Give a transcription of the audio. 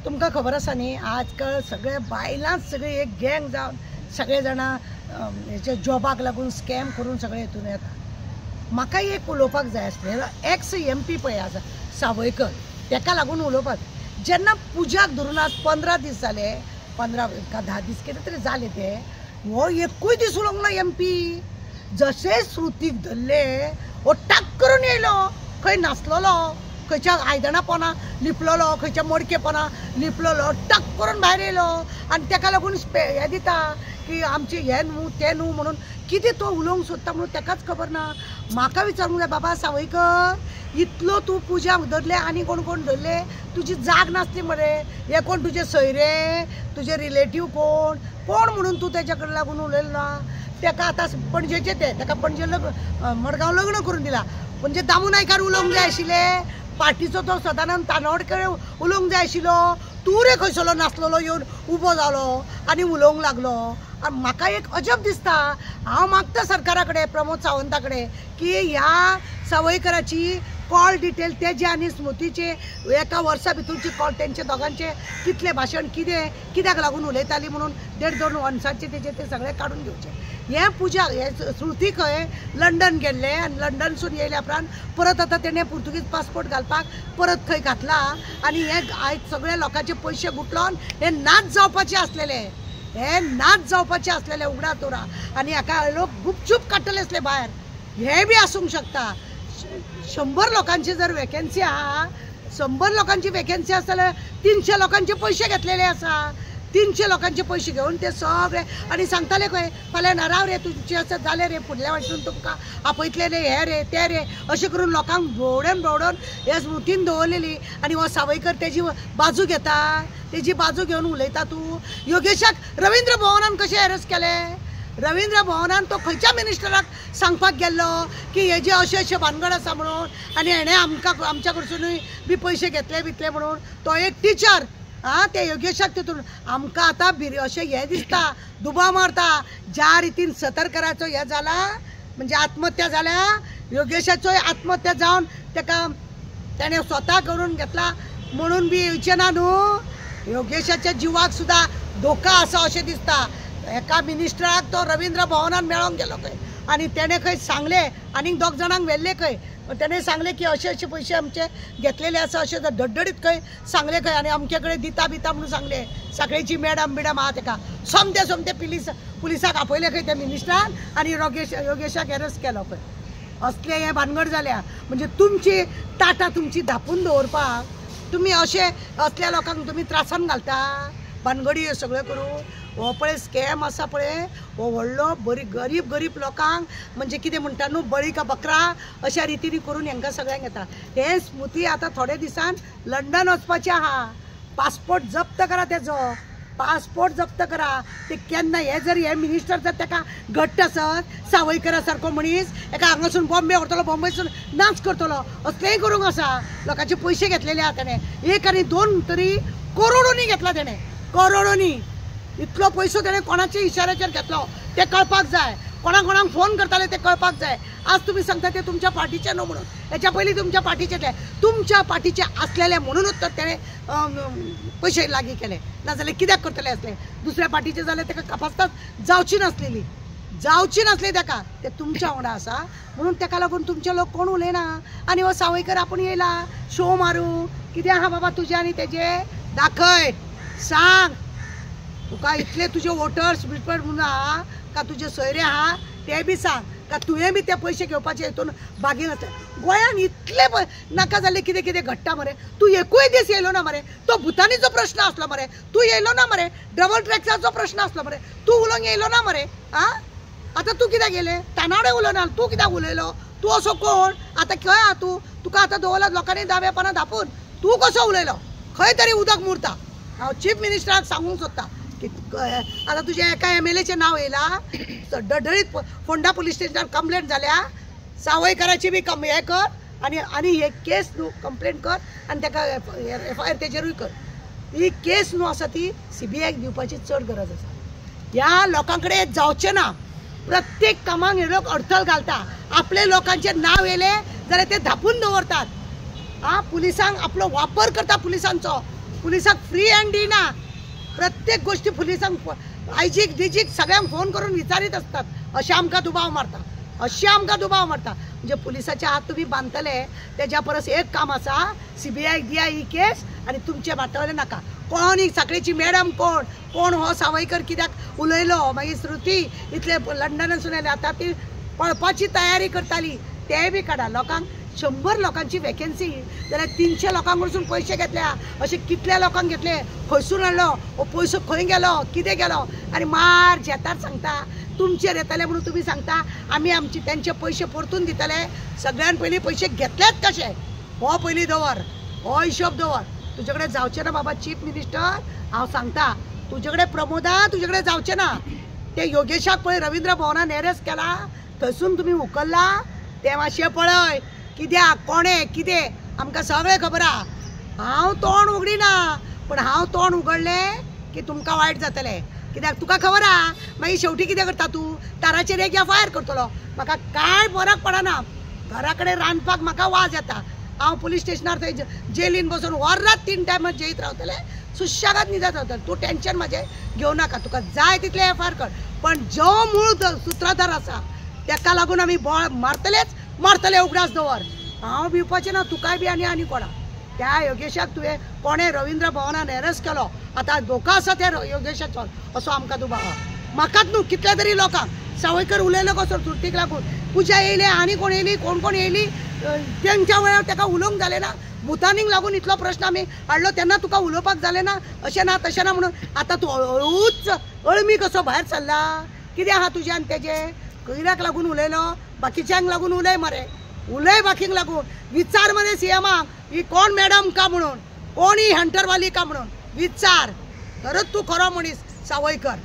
तुमकां खबर आसा न्ही, आजकाल सगळे बायलांच सगळे एक गँग जावन सगळे जाणां हेचे जॉबाक लागून स्कॅम करून सगळे हितून येता। म्हाका एक उलोवपाक जाय आसलें, एक्स MP पळय आसा सावयकर, तेका लागून उलोवपाक। जेन्ना पुजाक धरून आज 15 दीस जाले, 15 का 10 दीस कितें तरी जाले ते, हो एकूय दीस उलोवंक ना MP। जशे श्रुतीक धरले हो टाक करून येयलो, खंय नाचलोलो, खंयच्या आयदनां पोना लिपलोलो, खंयच्या मडके पोना लिपलोलो, टक करून भायर येयलो आनी तेका लागून हें दिता की आमचे हें न्हू तें न्हू म्हणून। कितें तो उलोवंक सोदता म्हणून तेकाच खबर ना। म्हाका विचारूंक जाय, बाबा सावयकर, इतलो तूं पुजाक धरले आनी कोण कोण धरले, तुजी जाग नासली मरे, हे कोण तुजे सयरे, तुजे रिलेटीव कोण कोण म्हणून तूं तेच्या कडेन लागून उलयलो ना। तेका आतां पणजेचे तेका पणजे मडगांव लग्न करून दिला, म्हणजे दामू नायकार उलोवंक जाय आशिल्ले, पार्टीचो तो सदानंद तानवडकर उलोवंक जाय आशिल्लो। तूं रे खंयसलो नाचलोलो येवन उबो जालो आनी उलोवंक लागलो। आनी म्हाका एक अजब दिसता, हांव मागता सरकारा कडेन, प्रमोद सावंता कडेन, की ह्या सावयकराची कॉल डिटेल तेजे आनी स्मृतीचे एका वर्सा भितरची कॉल तेंचे दोगांचे कितले भाशण कित्याक लागून उलयताली म्हणून 1.5-2 वर्सांचे तेजे ते सगळे काडून घेवचे। हे पुजा हे श्रुती खंय लंडन गेल्ले आनी लंडनसून येयल्या उपरांत परत आतां तेणें पुर्तुगीज पासपोर्ट घालपाक परत खंय घातला आनी हे आयज सगळे लोकांचे पयशे गुटलोन हे नाच जावपाचे आसलेले, हे नाच जावपाचे आसलेले उगडा तोरा, आनी हाका लोक गुपचूप काडटले आसले भायर। हे बी आसूंक शकता। 100 लोकांची जर वॅकन्सी आहा, 100 लोकांची वॅकन्सी आसा जाल्यार 300 लोकांचे पयशे घेतलेले आसा। 300 लोकांचे पयशे घेवन ते सगळे आनी सांगताले खंय फाल्यां ना राव रे, तुमचे असं जाले रे, फुडल्या वाटेसून तुमकां आपयतले रे, हे रे ते रे, अशें करून लोकांक भोवडोन हे स्मृतीन दवरलेली। आनी हो सावयकर तेजी बाजू घेता, तेजी बाजू घेवन उलयता। तूं योगेशाक रवींद्र भवनान कशें एरेस्ट केले? रवींद्र भवनान तो खंयच्या मिनिस्टराक सांगपाक गेल्लो की हेजे अशें भानगड आसा म्हणून, आनी हेणें आमच्या कडसूनूय बी पयशे घेतले म्हणून। तो एक टिचर, ते योगेशाक तितून आमकां आतां अशें हें दिसता, दुबाव मारता। ज्या रितीन सतरकराचो हें जाला म्हणजे आत्महत्या जाल्या, योगेशाचोय आत्महत्या जावन तेका तेणें स्वता करून घेतला म्हणून बी येवचें ना न्हू। योगेशाच्या जिवाक सुद्दां धोका आसा अशें दिसता। एका मिनिस्टराक तो रवींद्र भवनान मेळोंक गेलो खंय आनी तेणें खंय सांगले, आनीक 2 जाणांक व्हेल्ले खंय, तेणें सांगले की अशे पयशे आमचे घेतलेले आसा, अशें धडधडीत खंय सांगले खंय, आनी अमके कडेन दिता म्हणून सांगले। साखळेची मॅडम आहा तेका सोमते पुलिसाक आपयले खंय त्या मिनिस्टरान आनी योगेशाक एरेस्ट केलो खंय। असले हे भानगड जाल्या, म्हणजे तुमची टाटा तुमची धापून दवरपाक तुमी असल्या लोकांक तुमी त्रासान घालता, भानगडी सगळे करून। हो पळय स्कॅम आसा पळय, हो व्हडलो गरीब लोकांक म्हणजे कितें म्हणटा न्हू, बळी का बकरा अशा रितीनी करून हांकां सगळ्यांक येता। हे स्मृती आतां थोडे दिसान लंडन वचपाचें आहा, पासपोर्ट जप्त करा तेजो, पासपोर्ट जप्त करा। ते केन्ना हे मिनिस्टर जर तेका घट्ट आसत, सावयकरा सारको मनीस एका हांगासून बॉम्बे व्हरतलो, बॉम्बेसून नाच करतलो, असलेंय करूंक आसा। लोकांचे पयशे घेतलेले आहा तेणें, 1 आनी 2 तरी करोडोनी घेतला तेणें, करोडोनी। इतलो पयसो तेणें कोणाच्या इशाऱ्याचेर घेतलो ते कळपाक जाय, कोणाक फोन करताले ते कळपाक जाय। आज तुम्ही सांगता ते तुमच्या पार्टीचे न्हू म्हणून, हेच्या पयलीं तुमच्या पार्टीचे ते तुमच्या पार्टीचे आसलेले म्हणूनच तर तेणें पयशे लागीं केले, नाजाल्यार कित्याक करतले आसले? दुसऱ्या पार्टीचे जाल्यार तेका कापासताच जावची नासली तेका, ते तुमच्या वांगडा आसा म्हणून तेका लागून तुमचे लोक कोण उलयना। आनी हो सावयकर आपूण येयला शो मारूं, कितें आहा बाबा तुजे आनी तेजे, दाखय, सांग। तुका इतले तुजे वोटर्स बिटर्स म्हणून आहा का तुजे सोयरे आहा ते बी सांग, का तुवें बी ते पयशे घेवपाचे हितून बागीन आसले? गोंयान इतले नाका जाल्ले कितें घडटा मरे। तूं एकूय दीस येयलो ना मरे, तो भुतानीचो प्रश्न आसलो मरे, तूं येयलो ना मरे, डबल ट्रॅक्साचो प्रश्न आसलो मरे, तूं उलोवंक येयलो ना मरे। आतां तूं कित्याक गेले? तानावडे उलोवना, तूं कित्याक उलयलो? तूं असो कोण? आतां खंय आहा तूं? तुका आतां दवरला लोकांनी दावेपणां धापून, तूं कसो उलयलो? खंय तरी उदक मुरता। हांव चीफ मिनिस्टराक सांगूंक सोदता की आता तुझे एका MLA नाव येयला, डडळीत फोंडा पुलीस स्टेशनार कंप्लेंट जाल्या, सावयकराची बी हे कर आनी हे केस न्हू कंप्लेंट कर आनी तेका FIR तेजेरूय कर। ही केस न्हू आसा ती CBI दिवपाची चड गरज आसा। ह्या लोकां कडेन जावचें ना, प्रत्येक कामाक हे लोक अडथळ घालता। आपले लोकांचे नाव येयले जाल्यार ते धापून दवरतात। पुलिसांक आपलो वापर करता पुलिसांचो, पुलिसाक फ्री हँड दिना, प्रत्येक गोष्टी पुलिसांक आयजीक डिजीक सगळ्यांक फोन करून विचारीत असतात. अशें आमकां दुबाव मारता, अशें आमकां दुबाव मारता. म्हणजे पुलिसाचे हात तुम्ही बांदतले तेज्या परस एक काम आसा, CBI दिया ही केस आणि तुमचे वाटवले नाका. कोण साखळेची मॅडम कोण कोण हो सावयकर कित्याक उलयलो, मागीर श्रुती इतले लंडनासून आयले, आतां ती पळपाची तयारी करताली ते बी काडा. लोकांक 100 लोकांची वॅकन्सी जाल्यार 300 लोकांक कडसून पयशे घेतल्या. अशे कितले लोकांक घेतले, खंयसून हाडलो, हो पयसो खंय गेलो, कितें गेलो, आनी मार जेतार सांगता तुमचेर येतले म्हणून तुम्ही सांगता आमी आमचे त्यांचे पैसे परतून दितले. सगळ्यान पयलीं पैसे घेतलेच कशे हो पयलीं दवर, हो हिशोब दवर. तुजे कडेन जावचें ना बाबा चीफ मिनिस्टर, हांव सांगता तुजे कडेन प्रमोदा तुजे कडेन जावचें ना. ते योगेशाक पळय रवींद्र भवनान एरेस्ट केला, थंयसून तुम्ही उखल्ला ते मातशें पळय कित्याक कोणे कितें आमकां सगळें खबर आहा. हांव तोंड उगडिना, पण हांव तोंड उगडलें की तुमकां वायट जातलें. कित्याक तुका खबर आहा मागीर शेवटी कितें करता तूं, ताराचेर एक FIR करतलो. म्हाका कांय फरक पडना, घरा कडेन रांदपाक म्हाका वाज येता. हांव पुलीस स्टेशनार थंय जेलीन बसून वरात 3 टायम जेयत रावतलें, सुशेगाद न्हिदत रावतलें. तूं टेन्शन म्हाजें घेवं नाका, तुका जाय तितले FIR कर, पण जो मूळ सूत्रधार आसा तेका लागून आमी मारतलेच मारतले. उगडास दवर, हांव भिवपाचें ना, तुकाय बी आनी कोणा. त्या योगेशाक तुवें कोणें रवींद्र भवनान एरेस्ट केलो, आतां धोका आसा त्या योगेशाचो असो आमकां दुबाव आहा. म्हाकाच न्हू कितल्या तरी लोकांक सावयकर उलयलो कसो चुरतीक लागून, पुजा येयली आनी कोण येयली कोण येयली, तेंच्या वेळार ताका उलोवंक जालें ना. भुतानीक लागून इतलो प्रश्न आमी हाडलो तेन्ना तुका उलोवपाक जालें ना, अशें ना तशें ना म्हणून आतां तूं हळूच अळमी कसो भायर सरला. कितें आहा तुज्यान तेजें, कित्याक लागून उलयलो, बाकीच्यांक लागून उलय मरे, उलय बाकींक लागून. विचार मरे CMाक ही कोण मॅडम का म्हणून, कोण ही हंटरवाली का म्हणून विचार, तरच तूं खरो मनीस सावयकर.